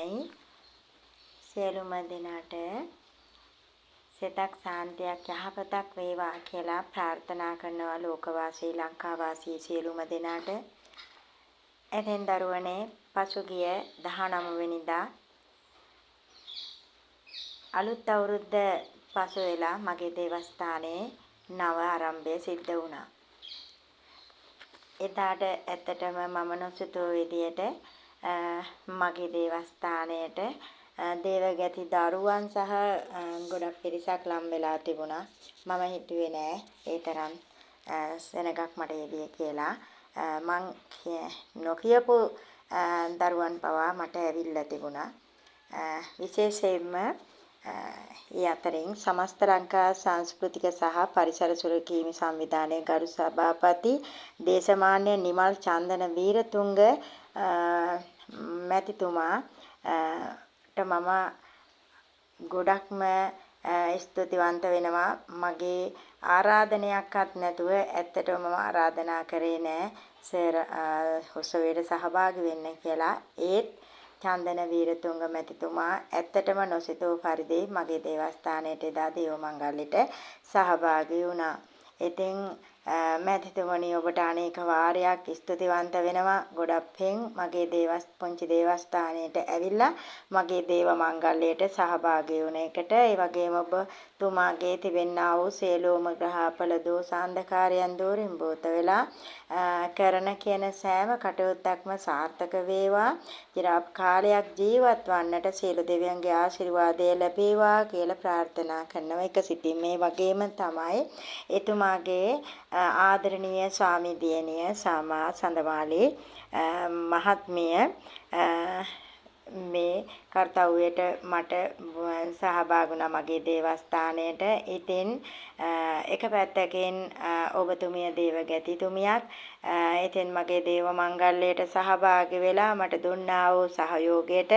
තමයි සියලුම දෙනාට සිතක් සාන්තියක් යහපතක් වේවා කියලා ප්‍රාර්ථනා කරනවා ලෝකවාසී ලංකාවාසී සියලුම දෙනාට. එතෙන් දරුවනේ පසුගිය 19 වෙනිදා අලුත් අවුරුද්ද පසු වෙලා මගේ දේවස්ථානයේ නව ආරම්භය සිද්ධ වුණා. එදාට ඇත්තටම මම නොසිතූ විදියට මගේ දේවස්ථානයට දේවගති දරුවන් සහ ගොඩක් පිරිසක් ලම් වෙලා තිබුණා. මම හිතුවේ නෑ ඒ තරම් සෙනගක් මට එළිය කියලා. මං නොකියපු දරුවන් පවා මට ඇවිල්ලා තිබුණා. විශේෂයෙන්ම ඒ අතරින් සමස්ත ලංකා සංස්කෘතික සහ පරිසර සුරකීමේ සංවිධානයේ ගරු සභාපති දේශමාන්‍ය නිමල් චන්දන වීරතුංග මැතිතුමා මම ගොඩක්ම ස්තුතිවන්ත වෙනවා. මගේ ආරාධනයක්වත් නැතුව ඇත්තටම මම ආරාධනා කරේ නෑ සර් උත්සවයට සහභාගී වෙන්න කියලා. ඒත් චන්දන වීරතුංග මැතිතුමා ඇත්තටම නොසිතූ පරිදි මගේ දේවස්ථානයට එදා දේව මංගල්‍යට සහභාගී වුණා. ඉතින් මැතිතුමනි ඔබට අනේක වාරයක් ස්තුතිවන්ත වෙනවා. ගොඩක් පිං මගේ පොන්චි දේවස්ථානයට ඇවිල්ලා මගේ දේව මංගල්‍යයට සහභාගී වුණ එකට. ඒ වගේම ඔබ තුමාගේ තිබෙන්නා වූ සියලුම ග්‍රහපල දෝෂ අන්ධකාරයන් දෝරින් බෝත වෙලා කරන කියන සෑම කටයුත්තක්ම සාර්ථක වේවා. চিරාප් කාලයක් ජීවත් වන්නට සියලු දෙවියන්ගේ ආශිර්වාදය ලැබේවා කියලා ප්‍රාර්ථනා කරනවා. එක සිතින් මේ වගේම තමයි එතුමාගේ ආදරණීය ස්වාමි දියණිය සාමා සඳමාලි මහත්මිය මේ කර්තව්‍යයට මට සහභාගී වුණා මගේ දේවස්ථානයට. ඉතින් එක පැත්තකින් ඔබතුමිය දේවගතිතුමියක් ඉතින් මගේ දේව මංගල්‍යයට සහභාගී වෙලා මට දුන්නා වූ සහයෝගයට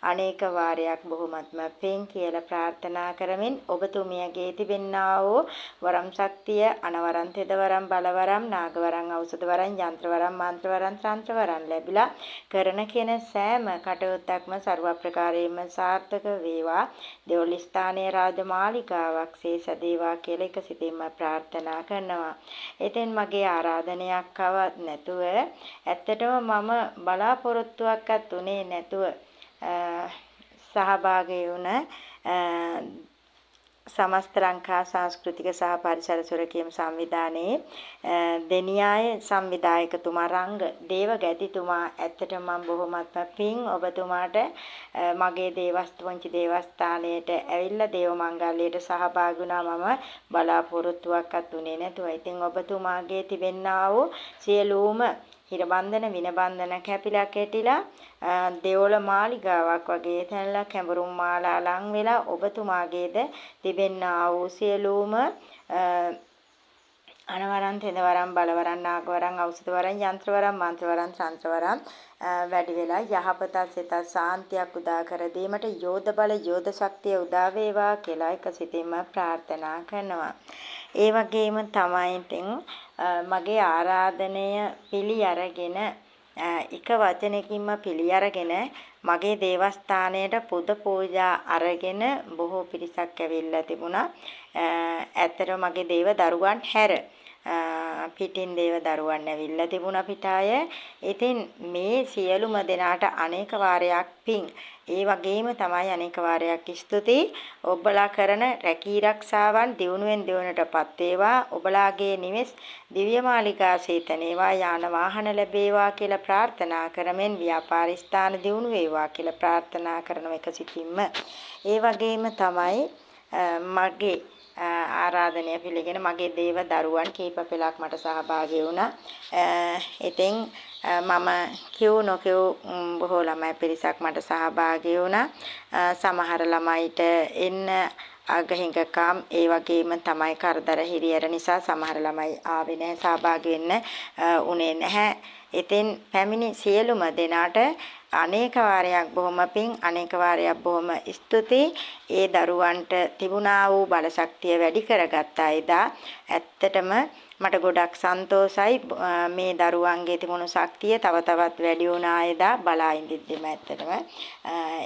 අනේක වාරයක් බොහොමත්ම පිං කියලා ප්‍රාර්ථනා කරමින් ඔබතුමියගේ තිබෙන්නා වූ වරම් ශක්තිය අනවරම් තෙදවරම් බලවරම් නාගවරම් ඖෂධවරම් යන්ත්‍රවරම් මන්ත්‍රවරම් තන්ත්‍රවරම් ලැබිලා කරන කියන සෑම කටයුත්තක්ම ਸਰව ප්‍රකාරයෙන්ම සාර්ථක වේවා. දෙවොල් ස්ථානයේ රාජමාලිගාවක් සේසදේවා කියලා එක සිතින්ම ප්‍රාර්ථනා කරනවා. ඉතින් මගේ ආරාධනයක් නැතුව ඇත්තටම මම බලාපොරොත්තුවක්වත් උනේ නැතුව සහභාගී වුණ සමස්ත ලංකා සංස්කෘතික සහ පරිසර සුරකීම සංවිධානයේ දෙනියාය සංවිධායකතුමා රංග දේවගතිතුමා ඇත්තටම මම බොහොමත්ම පිං ඔබතුමාට මගේ පොන්චි දේවස්ථානයට ඇවිල්ලා දේව මංගල්‍යයට සහභාගී වුණා. මම බලාපොරොත්තුවක්වත් උනේ නැතුව. ඉතින් ඔබතුමාගේ තිබෙන්නා වූ සියලුම හිරබන්ධන විනබන්ධන කැපිලා කෙටිලා දෙවොල මාලිගාවක් වගේ තැන්ලා කැඹුරුම් මාලා ලං වෙලා ඔබතුමාගේද තිබෙන්නා වූ සියලුම අනවරම් තෙදවරම් බලවරම් නාගවරම් ඖෂධවරම් යන්ත්‍රවරම් මන්ත්‍රවරම් තන්ත්‍රවරම් වැඩි වෙලා යහපත සිත සාන්තියක් උදා කර දීමට යෝධ බල යෝධ ශක්තිය උදා වේවා කියලා එක සිතින්ම ප්‍රාර්ථනා කරනවා. ඒ වගේම තමයි ඉතින් මගේ ආරාධනය පිළි අරගෙන එක වචනකින්ම පිළි අරගෙන මගේ දේවස්ථානයට පුද පූජා අරගෙන බොහෝ පිරිසක් ඇවිල්ලා තිබුණා. ඇත්තටම මගේ දේව දරුවන් හැර පිටින් දේව දරුවන් ඇවිල්ලා තිබුණා පිටාය. ඉතින් මේ සියලුම දෙනාට අනේක වාරයක් පිං. ඒ වගේම තමයි අනේක වාරයක් ස්තුති. ඔබලා කරන රැකී රක්ෂාවන් දියුණුවෙන් දියුණුවටපත් වේවා. ඔබලාගේ නිවෙස් දිව්‍ය මාලිගා සීතනේවා යාන වාහන ලැබේවා කියලා ප්‍රාර්ථනා කරමින් ව්‍යාපාර ස්ථාන දියුණු වේවා කියලා ප්‍රාර්ථනා කරන එක සිතින්ම. ඒ වගේම තමයි මගේ ආරාධනය පිළිගෙන මගේ දේව දරුවන් කීප පෙළක් මට සහභාගී වුණා. ඉතින් මම කිව් නොකිව් බොහෝ ළමයි පිරිසක් මට සහභාගී වුණා. සමහර ළමයිට එන්න අගහිඟකම් ඒ වගේම තමයි කරදර හිරියර නිසා සමහර ළමයි ආවේ නැහැ සහභාගී වෙන්න උනේ නැහැ. ඉතින් පැමිණි සියලුම දෙනාට අනේක වාරයක් බොහොම පිං අනේක වාරයක් බොහොම ස්තුති. ඒ දරුවන්ට තිබුණා වූ බල ශක්තිය වැඩි කරගත්තා එදා. ඇත්තටම මට ගොඩක් සන්තෝසයි මේ දරුවන්ගේ තිබුණු ශක්තිය තව තවත් වැඩි වුණා එදා බලා ඉඳිද්දිම ඇත්තටම.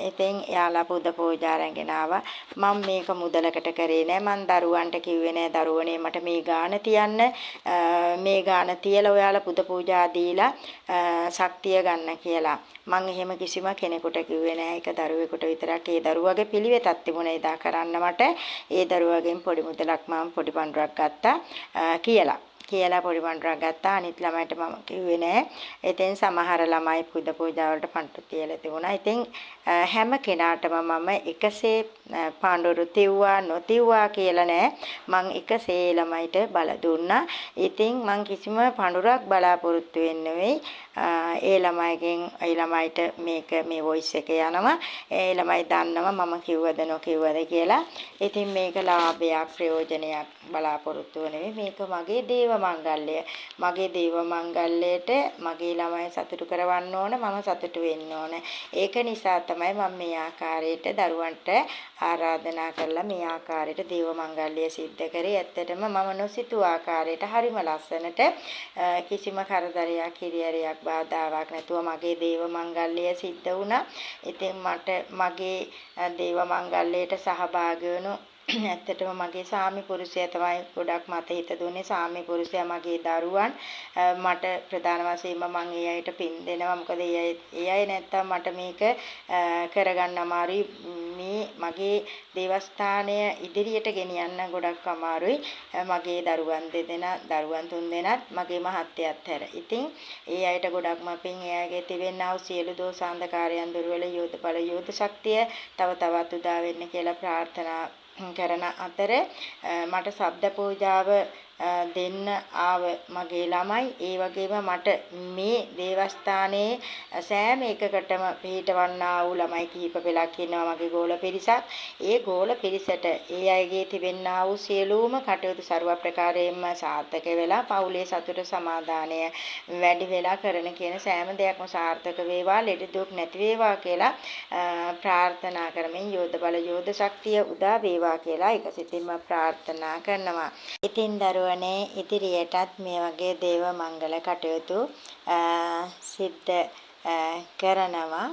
ඉතින් එයාලා පුද පූජා රැගෙන ආවා. මම මේක මුදලකට කරේ නෑ. මං දරුවන්ට කිව්වේ නෑ දරුවනේ මට මේ ගාන තියන්න. මේ ගාන තියලා ඔයාලා පුද පූජා දීලා ශක්තිය ගන්න කියලා. මං එහෙම කිසිම කෙනෙකුට කිව්වේ නෑ. ඒක දරුවෙකුට විතරක්. ඒ දරුවගේ පිළිවෙතක් තිබුණා එදා කරන්න මට. ඒ දරුවගෙන් පොඩි මුදලක් මම පොඩි පඬුරක් ගත්තා කියලා පොඩි පඬුරක් ගත්තා. අනිත් ළමයිට මම කිව්වේ නෑ. ඉතින් සමහර ළමයි පුද පූජා වලට පඬුරු තියලා තිබුණා. ඉතින් හැම කෙනාටම මම එකසේ පඬුරු තිව්වා නොතිව්වා කියලා නෑ. මං එකසේ ළමයිට බල දුන්නා. ඉතින් මං කිසිම පඬුරක් බලාපොරොත්තු වෙන්නේ නෙවෙයි. ඒ ළමයිට මේ වොයිස් එක යනවා. ඒ ළමයි දන්නවා මම කිව්වද නොකිව්වද කියලා. ඉතින් මේක ලාභයක් ප්‍රයෝජනයක් බලාපොරොත්තු නෙවෙයි. මේක මගේ දේව මංගල්‍යය. මගේ දේව මංගල්‍යයට මගේ ළමයි සතුටු කරවන්න ඕන. මම සතුටු වෙන්න ඕන. ඒක නිසා තමයි මම මේ ආකාරයට දරුවන්ට ආරාධනා කරලා මේ ආකාරයට දේව මංගල්‍යය සිද්ධ කරේ. ඇත්තටම මම නොසිතූ ආකාරයට හරිම ලස්සනට කිසිම කරදරයක් හිරිහැරයක් බාධාවක් නැතුව මගේ දේව මංගල්‍යය සිද්ධ වුණා. ඉතින් මට මගේ දේව මංගල්‍යයට සහභාගී වුණු ඇත්තටම මගේ සාමි පුරුෂයා තමයි ගොඩක් මට හිත දුන්නේ. සාමි පුරුෂයා මගේ දරුවන් මට ප්‍රධාන වශයෙන්ම මම ඒ අයට පින් දෙනවා. මොකද ඒ අය නැත්තම් මට මේක කරගන්න අමාරුයි. මේ මගේ දේවස්ථානය ඉදිරියට ගෙනියන්න ගොඩක් අමාරුයි. මගේ දරුවන් තුන්දෙනාත් මගේ මහත්තයාත් හැර. ඉතින් ඒ අයට ගොඩක්ම පින් එයාගේ තිබෙනා වූ සියලු දෝෂාන්ධකාරයන් දුර්වල යෝධ ශක්තිය තව තවත් උදා වෙන්න කියලා ප්‍රාර්ථනා කරන අතර මට ශබ්ද පූජාව දෙන්න ආව මගේ ළමයි ඒ වගේම මට මේ දේවස්ථානයේ සෑම එකකටම පිටවන්නා වූ ළමයි කිහිප පෙළක් ඉන්නවා මගේ ගෝල පිරිසක්. ඒ ගෝල පිරිසට ඒ අයගේ තිබෙන්නා වූ සියලුම කටයුතු ਸਰව ප්‍රකාරයෙන්ම සාර්ථක වෙලා පවුලේ සතුට සමාදානය වැඩි වෙලා කරන කියන සෑම දෙයක්ම සාර්ථක වේවා ලෙඩ දුක් නැති වේවා කියලා ප්‍රාර්ථනා කරමින් යෝධ බල යෝධ ශක්තිය උදා වේවා කියලා එකසිතින්ම ප්‍රාර්ථනා කරනවා. ඉතින් දරුවනේ ඉදිරියටත් මේ වගේ දේව මංගල කටයුතු සිද්ධ කරනවා.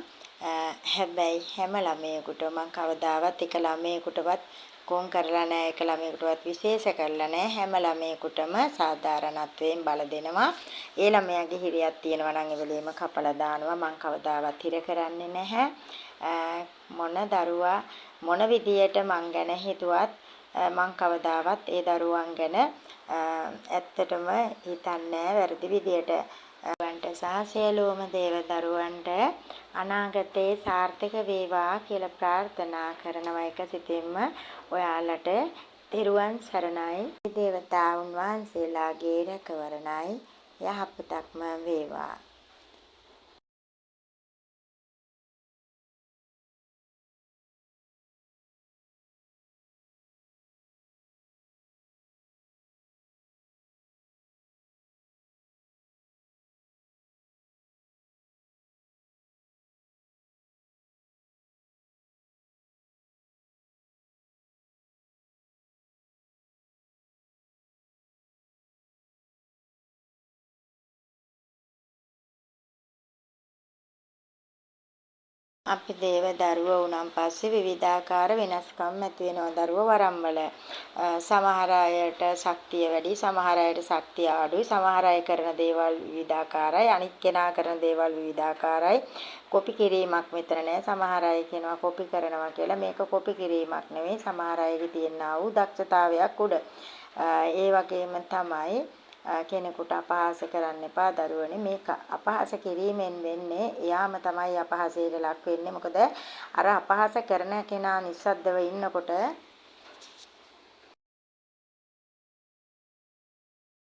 හැබැයි හැම ළමයෙකුට මම කවදාවත් එක ළමයෙකුටවත් කොන් කරලා නැහැ. එක ළමයෙකුටවත් විශේෂ කරලා නැහැ. හැම ළමයෙකුටම සාධාරණත්වයෙන් බල දෙනවා. ඒ ළමයාගේ හිරියක් තියෙනවා නම් ඒ වෙලෙම කපලා දානවා. මම කවදාවත් හිර කරන්නේ නැහැ. මොන දරුවා මොන විදියට මං ගැන හිතුවත් මං කවදාවත් ඒ දරුවන් ගැන ඇත්තටම හිතන්නේ වැරදි විදියට. දරුවන්ට සහ සියලුම දේව දරුවන්ට අනාගතේ සාර්ථක වේවා කියලා ප්‍රාර්ථනා කරනවා. එක සිතින්ම ඔයාලට තෙරුවන් සරණයි. දේවතාවුන් වහන්සේලාගේ රැකවරණයි යහපතක්ම වේවා. අපි දේව දරුවෝ වුණාන් පස්සේ විවිධාකාර වෙනස්කම් ඇති වෙනවා දරුවෝ වරම්වල. සමහර අයට ශක්තිය වැඩි, සමහර අයට ශක්තිය අඩුයි, සමහර අය කරන දේවල් විවිධාකාරයි, අනිත් කෙනා කරන දේවල් විවිධාකාරයි. කොපි කිරීමක් මෙතන නෑ. සමහර අය කියනවා කොපි කරනවා කියලා. මේක කොපි කිරීමක් නෙවෙයි. සමහර අයගේ තියෙනා වූ දක්ෂතාවයක් උඩ. ඒ වගේම තමයි කෙනෙකුට අපහාස කරන්න එපා දරුවනේ. මේක අපහාස කිරීමෙන් වෙන්නේ එයාම තමයි අපහාසයට ලක් වෙන්නේ. මොකද අර අපහාස කරන කෙනා නිස්සද්දව ඉන්නකොට